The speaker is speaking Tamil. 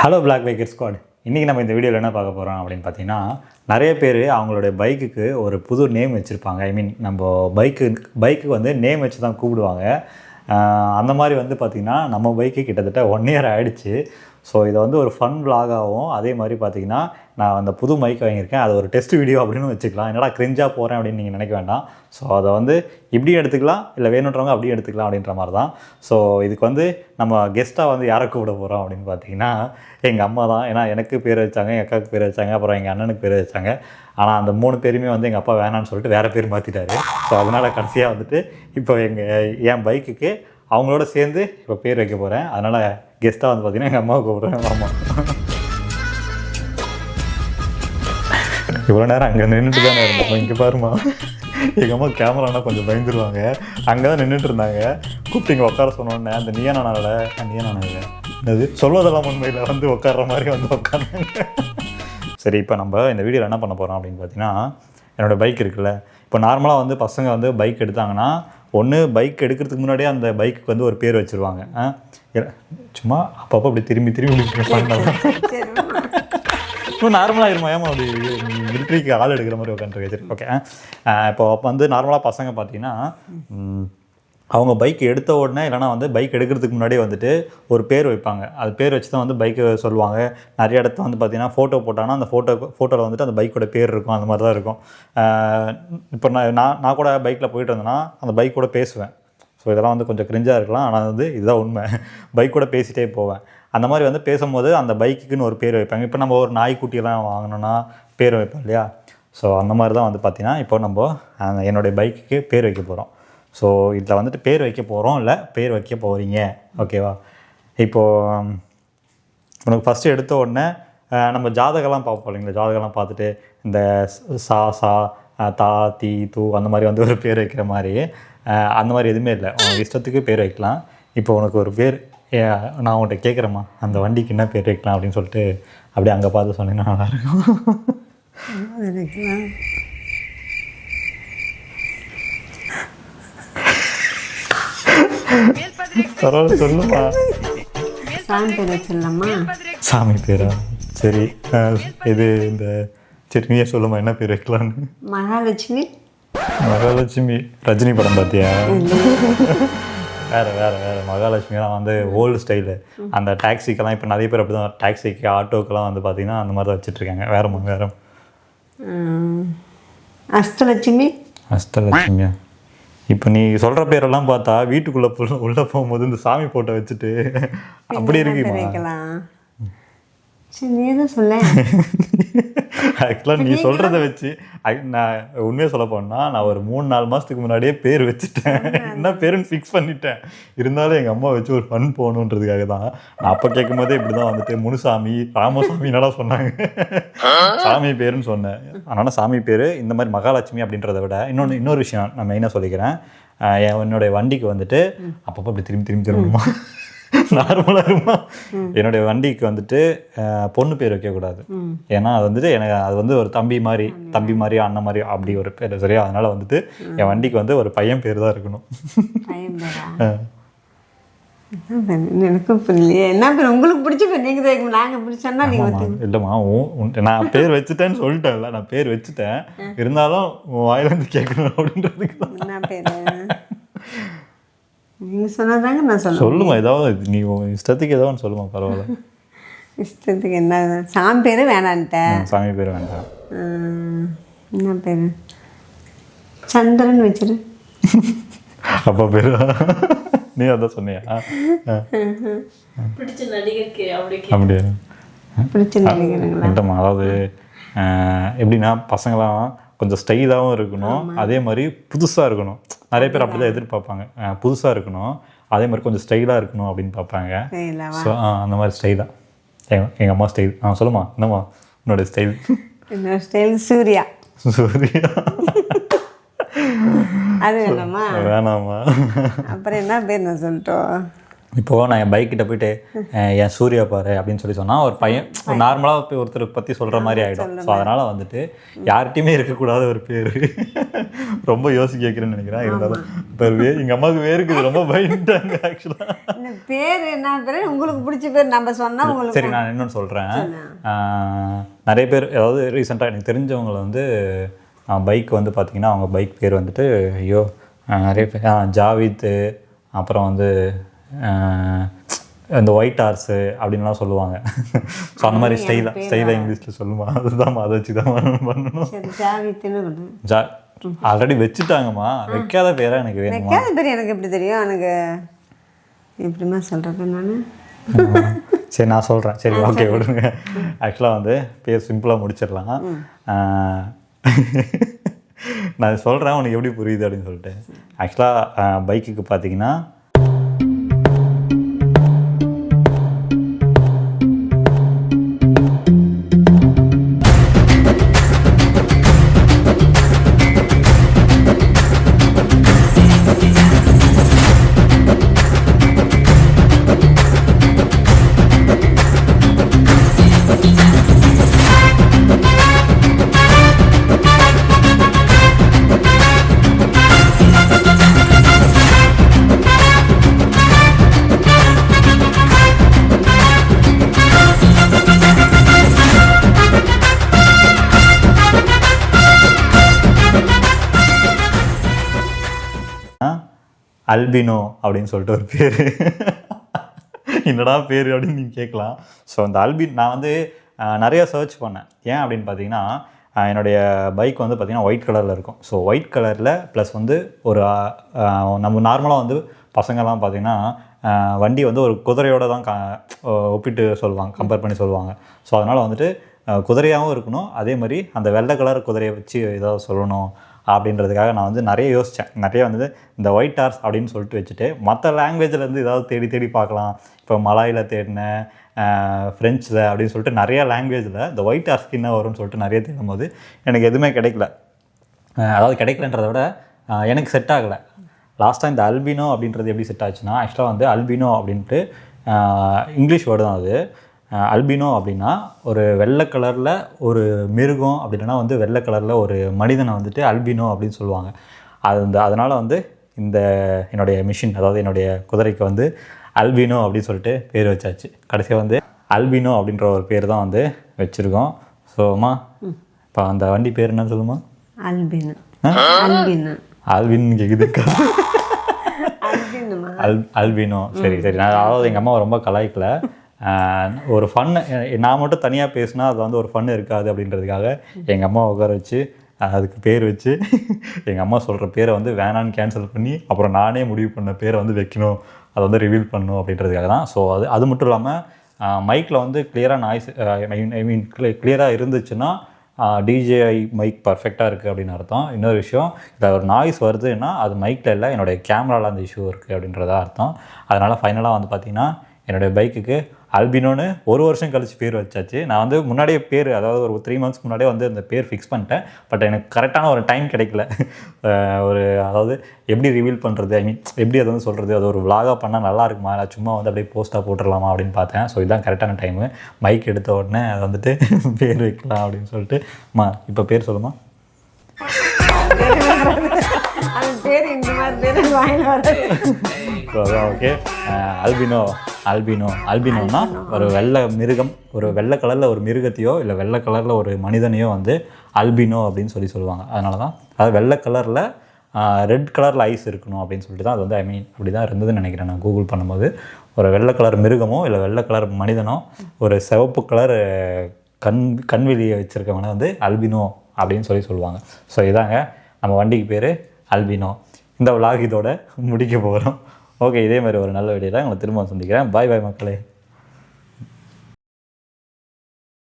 Hello black biker squad. இன்றைக்கி நம்ம இந்த வீடியோவில் என்ன பார்க்க போகிறோம் அப்படின்னு பார்த்தீங்கன்னா, நிறைய பேர் அவங்களுடைய பைக்குக்கு ஒரு புது நேம் வச்சுருப்பாங்க. ஐ மீன் நம்ம பைக்கு வந்து நேம் வச்சு தான் கூப்பிடுவாங்க. அந்த மாதிரி வந்து பார்த்திங்கன்னா நம்ம பைக்கு கிட்டத்தட்ட 1 year ஆகிடுச்சு. ஸோ இதை வந்து ஒரு ஃபன் விலாகாகவும், அதே மாதிரி பார்த்திங்கன்னா நான் அந்த புது மைக் வாங்கியிருக்கேன், அது ஒரு டெஸ்ட் வீடியோ அப்படின்னு வச்சுக்கலாம். என்னடா கிரிஞ்சாக போகிறேன் அப்படின்னு நீங்கள் நினைக்க வேண்டாம். ஸோ அதை வந்து இப்படியும் எடுத்துக்கலாம், இல்லை வேணுன்றவங்க அப்படியும் எடுத்துக்கலாம் அப்படின்ற மாதிரி தான். ஸோ இதுக்கு வந்து நம்ம கெஸ்ட்டாக வந்து யாரை கூப்பிட போகிறோம் அப்படின்னு பார்த்தீங்கன்னா எங்கள் அம்மா தான். ஏன்னா எனக்கு பேர் வச்சாங்க, எங்கள் அக்காவுக்கு பேர் வச்சாங்க, அப்புறம் எங்கள் அண்ணனுக்கு பேர் வச்சாங்க. ஆனால் அந்த 3 பேருமே வந்து எங்கள் அப்பா வேணான்னு சொல்லிட்டு வேறு பேர் மாற்றிட்டாரு. ஸோ அதனால் கடைசியாக வந்துட்டு இப்போ என் பைக்குக்கு அவங்களோட சேர்ந்து இப்போ பேர் வைக்க போகிறேன். அதனால் கெஸ்ட்டாக வந்து பார்த்தீங்கன்னா எங்கள் அம்மாவை கூப்பிட்றேன். ஆமாம், இவ்வளோ நேரம் அங்கே நின்றுட்டு தானே இருந்தோம். இங்கே பாருமா, எங்கள் அம்மா கேமரானா கொஞ்சம் பயந்துருவாங்க. அங்கே தான் நின்றுட்டு இருந்தாங்க. கூப்பிட்டு இங்கே உட்கார சொன்னோன்னே அந்த நீயானால என்னது சொல்வதெல்லாம் உண்மையில் வந்து உட்கார்ற மாதிரி வந்து உட்காந்தாங்க. சரி, இப்போ நம்ம இந்த வீடியோவில் என்ன பண்ண போகிறோம் அப்படின்னு பார்த்தீங்கன்னா, என்னோடய பைக் இருக்குல்ல, இப்போ நார்மலாக வந்து பசங்க வந்து பைக் எடுத்தாங்கன்னா ஒன்று பைக் எடுக்கிறதுக்கு முன்னாடியே அந்த பைக்குக்கு வந்து ஒரு பேர் வச்சுருவாங்க. சும்மா அப்பப்போ அப்படி திரும்பி பண்ணலாம். இப்போ நார்மலாக இருமா, ஏமா அப்படி மிலிட்ரிக்கு ஆள் எடுக்கிற மாதிரி உட்காந்துருக்கு. சரி, ஓகே. இப்போ வந்து நார்மலாக பசங்க பார்த்தீங்கன்னா அவங்க பைக் எடுத்த உடனே இல்லைனா வந்து பைக் எடுக்கிறதுக்கு முன்னாடியே வந்துட்டு ஒரு பேர் வைப்பாங்க. அது பேர் வச்சு தான் வந்து பைக்கு சொல்லுவாங்க. நிறைய இடத்துல வந்து பார்த்திங்கன்னா ஃபோட்டோ போட்டாங்கன்னா அந்த ஃபோட்டோவில் வந்துட்டு அந்த பைக்கோட பேர் இருக்கும். அந்த மாதிரி தான் இருக்கும். இப்போ நான் கூட பைக்கில் போயிட்டு இருந்தேன்னா அந்த பைக் கூட பேசுவேன். ஸோ இதெல்லாம் வந்து கொஞ்சம் கிரிஞ்சாக இருக்கலாம், ஆனால் வந்து இதுதான் உண்மை. பைக் கூட பேசிகிட்டே போவேன். அந்த மாதிரி வந்து பேசும்போது அந்த பைக்குன்னு ஒரு பேர் வைப்பாங்க. இப்போ நம்ம ஒரு நாய்க்குட்டியெல்லாம் வாங்கினோன்னா பேர் வைப்போம் இல்லையா? ஸோ அந்த மாதிரி தான் வந்து பார்த்திங்கன்னா இப்போ நம்ம என்னுடைய பைக்குக்கு பேர் வைக்க போகிறோம். ஸோ இதில் வந்துட்டு பேர் வைக்க போகிறோம், இல்லை பேர் வைக்க போகிறீங்க, ஓகேவா? இப்போது உனக்கு ஃபஸ்ட்டு எடுத்த உடனே நம்ம ஜாதகம்லாம் பார்ப்போம் இல்லைங்களா? ஜாதகம்லாம் பார்த்துட்டு இந்த சா தா தி தூ அந்த மாதிரி வந்து ஒரு பேர் வைக்கிற மாதிரி அந்த மாதிரி எதுவுமே இல்லை. உனக்கு இஷ்டத்துக்கு பேர் வைக்கலாம். இப்போ உனக்கு ஒரு பேர் நான் உன்கிட்ட கேட்குறேம்மா, அந்த வண்டிக்கு என்ன பேர் வைக்கலாம் அப்படின்னு சொல்லிட்டு அப்படியே அங்கே பார்த்து சொன்னீங்கன்னா நல்லாயிருக்கும். பரவாயில்ல, சொல்லுமா. சாமி பேர் வச்சிடலாமா? சாமி பேரா? சரி, இது இந்த சரி நீயே சொல்லுமா, என்ன பேர் வைக்கலான்னு. மகாலட்சுமி. மகாலட்சுமி ரஜினி படம் பார்த்தியா? வேறு மகாலட்சுமிலாம் வந்து ஓல்டு ஸ்டைலு. அந்த டாக்ஸிக்கெல்லாம் இப்போ நிறைய பேர் அப்படி தான், டாக்ஸிக்கு ஆட்டோக்கெல்லாம் வந்து பார்த்திங்கன்னா அந்த மாதிரி தான் வச்சுட்ருக்காங்க. வேறு அஷ்டலட்சுமி. அஷ்டலட்சுமியா? இப்போ நீ சொல்கிற பேரெல்லாம் பார்த்தா வீட்டுக்குள்ளே உள்ளே போகும்போது இந்த சாமி போட்டோ வச்சுட்டு அப்படி இருக்குமா? சரி, நீ தான் சொல்ல. ஆக்சுவலாக நீ சொல்கிறத வச்சு நான் உண்மையாக சொல்ல போனால் நான் ஒரு 3-4 மாதத்துக்கு முன்னாடியே பேர் வச்சுட்டேன். என்ன பேருன்னு ஃபிக்ஸ் பண்ணிட்டேன். இருந்தாலும் எங்கள் அம்மா வச்சு ஒரு ஃபன் போகணுன்றதுக்காக தான். நான் அப்போ கேட்கும் போதே இப்படி தான் வந்துட்டு முனுசாமி ராமசாமி என்னடா சொன்னாங்க, சாமி பேருன்னு சொன்னேன். அதனால் சாமி பேர். இந்த மாதிரி மகாலட்சுமி அப்படின்றத விட இன்னொரு விஷயம் நான் மெயினாக சொல்லிக்கிறேன். என்னுடைய வண்டிக்கு வந்துட்டு அப்பப்போ அப்படி திரும்புமா நார்மலாக இருமா. என்னுடைய வண்டிக்கு வந்துட்டு பொண்ணு பேர் வைக்கக்கூடாது. ஏன்னா அது வந்துட்டு எனக்கு அது வந்து ஒரு தம்பி மாதிரி அண்ணன் மாதிரி அப்படி ஒரு பேர், சரியா? அதனால் வந்துட்டு என் வண்டிக்கு வந்து ஒரு பையன் பேர் தான் இருக்கணும். எனக்கும் புரியலையே. என்ன பேர் உங்களுக்கு பிடிச்ச பேர்? நீங்கள் நாங்கள் பிடிச்சோன்னா நீங்கள் இல்லைம்மா, நான் பேர் வச்சுட்டேன்னு சொல்லிட்டேன்ல, நான் பேர் வச்சுட்டேன். இருந்தாலும் வாயிலேருந்து கேட்கணும் அப்படின்றதுக்கு தான். என்ன பேர் நீங்கள் சொன்னதாங்க நான் சொல்லுமா. ஏதாவது நீ இஷ்டத்துக்கு ஏதோ ஒன்று சொல்லுமா, பரவாயில்ல. இஷ்டத்துக்கு என்ன? சாமி பேர் வேணான்ட்டேன். சாமி பேர் வேண்டாம். என்ன பேர்? சந்திரன் வச்சிரு. அப்பா பேர் நீ அதான் சொன்னியா? பிடிச்ச நடிகருக்கு அப்படியா? பிடிச்ச நடிகருங்களா? இல்லைம்மா, அதாவது எப்படின்னா பசங்களாம் கொஞ்சம் ஸ்டைலாகவும் இருக்கணும், அதே மாதிரி புதுசாக இருக்கணும். நிறைய பேர் அப்படி தான் எதிர்பார்ப்பாங்க. புதுசாக இருக்கணும், அதே மாதிரி கொஞ்சம் ஸ்டைலாக இருக்கணும் அப்படின்னு பார்ப்பாங்க. ஸோ அந்த மாதிரி ஸ்டைலாக எங்கள் அம்மா ஸ்டைல். சொல்லுமா, என்னம்மா உன்னோட ஸ்டைல்? என்னோட ஸ்டைல் சூர்யா. அது வேணாமா? வேணாமா? அப்புறம் என்ன பேர் நான் சொல்லிட்டோம்? இப்போது நான் என் பைக்கிட்ட போயிட்டு என் சூர்யா பாரு அப்படின்னு சொன்னால் ஒரு பையன் நார்மலாக போய் ஒருத்தர் பற்றி சொல்கிற மாதிரி ஆகிடும். ஸோ அதனால் வந்துட்டு யார்கிட்டையுமே இருக்கக்கூடாத ஒரு பேர். ரொம்ப யோசிக்க வைக்கிறேன்னு நினைக்கிறேன். இருந்தாலும் இப்போ எங்கள் அம்மாவுக்கு வேறுக்குது, ரொம்ப பயந்துட்டாங்க ஆக்சுவலாக. பேர் என்ன பேர் உங்களுக்கு பிடிச்ச பேர் நம்ம சொன்னால் உங்களுக்கு. சரி, நான் இன்னொன்று சொல்கிறேன். நிறைய பேர் அதாவது ரீசெண்டாக எனக்கு தெரிஞ்சவங்களை வந்து பைக் வந்து பார்த்திங்கன்னா அவங்க பைக் பேர் வந்துட்டு ஐயோ நிறைய பேர் ஜாவித்து, அப்புறம் வந்து இந்த ஒயிட் ஹார்ஸு அப்படின்லாம் சொல்லுவாங்க. ஸோ அந்த மாதிரி ஸ்டைலாக இங்கிலீஷில் சொல்லுமா, அதுதான் அதை வச்சு தான் பண்ணணும். ஆல்ரெடி வச்சுட்டாங்கம்மா, வைக்காத பேராக எனக்கு வேணும். வைக்காத பேர் எனக்கு எப்படி தெரியும்? எனக்கு எப்படிமா சொல்கிறேன் நான். சரி நான் சொல்கிறேன். சரி ஓகே விடுங்க. ஆக்சுவலாக வந்து பேர் சிம்பிளாக முடிச்சிடலாம். நான் சொல்கிறேன் உனக்கு எப்படி புரியுது அப்படின்னு சொல்லிட்டு. ஆக்சுவலாக பைக்குக்கு பார்த்தீங்கன்னா அல்பினோ அப்படின்னு சொல்லிட்டு ஒரு பேர். என்னடா பேர் அப்படின்னு நீங்கள் கேட்கலாம். ஸோ அந்த நான் வந்து நிறையா சர்ச் பண்ணேன். ஏன் அப்படின்னு பார்த்தீங்கன்னா என்னுடைய பைக் வந்து பார்த்திங்கன்னா ஒயிட் கலரில் இருக்கும். ஸோ ஒயிட் கலரில் ப்ளஸ் வந்து ஒரு நம்ம நார்மலாக வந்து பசங்கள்லாம் பார்த்திங்கன்னா வண்டி வந்து ஒரு குதிரையோடு தான் ஒப்பிட்டு சொல்லுவாங்க, கம்பேர் பண்ணி சொல்லுவாங்க. ஸோ அதனால் வந்துட்டு குதிரையாகவும் இருக்கணும், அதே மாதிரி அந்த வெள்ளை கலர் குதிரையை வச்சு ஏதாவது சொல்லணும் அப்படின்றதுக்காக நான் வந்து நிறைய யோசித்தேன். நிறைய வந்து இந்த ஒயிட் ஹார்ஸ் அப்படின்னு சொல்லிட்டு வச்சுட்டு மற்ற லாங்குவேஜ்லேருந்து ஏதாவது தேடி பார்க்கலாம். இப்போ மலாயில் தேடினேன், ஃப்ரெஞ்சில் அப்படின்னு சொல்லிட்டு நிறையா லாங்குவேஜில் இந்த ஒயிட் ஹார்ஸ்க்கு என்ன வரும்னு சொல்லிட்டு நிறைய தேடும் போது எனக்கு எதுவுமே கிடைக்கல. அதாவது கிடைக்கலன்றத விட எனக்கு செட் ஆகலை. லாஸ்ட்டாக இந்த அல்பினோ அப்படின்றது எப்படி செட் ஆச்சுன்னா, ஆக்சுவலாக வந்து அல்பினோ அப்படின்ட்டு இங்கிலீஷ் வேர்டு தான் அது. அல்பினோ அப்படின்னா ஒரு வெள்ளை கலரில் ஒரு மிருகம், அப்படின்னா வந்து வெள்ளை கலரில் ஒரு மனிதனை வந்துட்டு அல்பினோ அப்படின்னு சொல்லுவாங்க. அதனால் வந்து இந்த என்னுடைய மிஷின், அதாவது என்னுடைய குதிரைக்கு வந்து அல்பினோ அப்படின்னு சொல்லிட்டு பேர் வச்சாச்சு. கடைசியாக வந்து அல்பினோ அப்படின்ற ஒரு பேர் தான் வந்து வச்சுருக்கோம். ஸோம்மா இப்போ அந்த வண்டி பேர் என்ன சொல்லுமா? அல்பினோ. ஆல்வின் கேக்குதுக்கா. அல்பினோ. சரி நான் அதாவது எங்கள் அம்மா ரொம்ப கலாய்க்கல, ஒரு ஃபன்னு. நான் மட்டும் தனியாக பேசினா அது வந்து ஒரு ஃபன்னு இருக்காது அப்படின்றதுக்காக எங்கள் அம்மா உட்கார வச்சு அதுக்கு பேர் வச்சு எங்கள் அம்மா சொல்கிற பேரை வந்து வேணான்னு கேன்சல் பண்ணி அப்புறம் நானே முடிவு பண்ண பேரை வந்து வைக்கணும், அதை வந்து ரிவீல் பண்ணணும் அப்படின்றதுக்காக தான். ஸோ அது மட்டும் இல்லாமல் மைக்கில் வந்து கிளியராக நாய்ஸ் கிளியராக இருந்துச்சுன்னா டிஜேஐ மைக் பர்ஃபெக்டாக இருக்குது அப்படின்னு அர்த்தம். இன்னொரு விஷயம், இதில் ஒரு நாய்ஸ் வருதுன்னா அது மைக்கில் இல்லை, என்னுடைய கேமராவில் அந்த இஷ்யூ இருக்குது அப்படின்றதா அர்த்தம். அதனால் ஃபைனலாக வந்து பார்த்திங்கன்னா என்னுடைய பைக்குக்கு அல்பினோன்னு ஒரு வருஷம் கழிச்சு பேர் வச்சாச்சு. நான் வந்து முன்னாடியே பேர், அதாவது ஒரு 3 months முன்னாடியே வந்து அந்த பேர் ஃபிக்ஸ் பண்ணிட்டேன். பட் எனக்கு கரெக்டான ஒரு டைம் கிடைக்கல. அதாவது எப்படி ரிவீல் பண்ணுறது, ஐ மீன் எப்படி அதை வந்து சொல்கிறது, அது ஒரு விலாகாக பண்ணால் நல்லா இருக்குமா, இல்லை சும்மா வந்து அப்படியே போஸ்ட்டாக போட்டுடலாமா அப்படின்னு பார்த்தேன். ஸோ இதுதான் கரெக்டான டைமு. மைக் எடுத்த உடனே அதை வந்துட்டு பேர் வைக்கலாம் அப்படின்னு சொல்லிட்டு. இப்போ பேர் சொல்லுமா? அதான் ஓகே. அல்பினோன்னா ஒரு வெள்ளை மிருகம், ஒரு வெள்ளை கலரில் ஒரு மிருகத்தையோ இல்லை வெள்ளை கலரில் ஒரு மனிதனையோ வந்து அல்பினோ அப்படின்னு சொல்லுவாங்க. அதனால தான் அது வெள்ளை கலரில் ரெட் கலரில் ஐஸ் இருக்கணும் அப்படின்னு சொல்லிட்டு தான் அது வந்து அப்படி தான் இருந்ததுன்னு நினைக்கிறேன். நான் கூகுள் பண்ணும்போது ஒரு வெள்ளை கலர் மிருகமோ இல்லை வெள்ளை கலர் மனிதனோ ஒரு சிவப்பு கலர் கண்வெளியை வச்சுருக்கவனை வந்து அல்பினோ அப்படின்னு சொல்லுவாங்க. ஸோ இதாங்க நம்ம வண்டிக்கு பேர் அல்பினோ. இந்த விலாக் இதோட முடிக்க போகிறோம். ஓகே, இதே மாதிரி ஒரு நல்ல வீடியோவில் உங்களை திரும்ப சந்திக்கிறேன். பாய் மக்களே.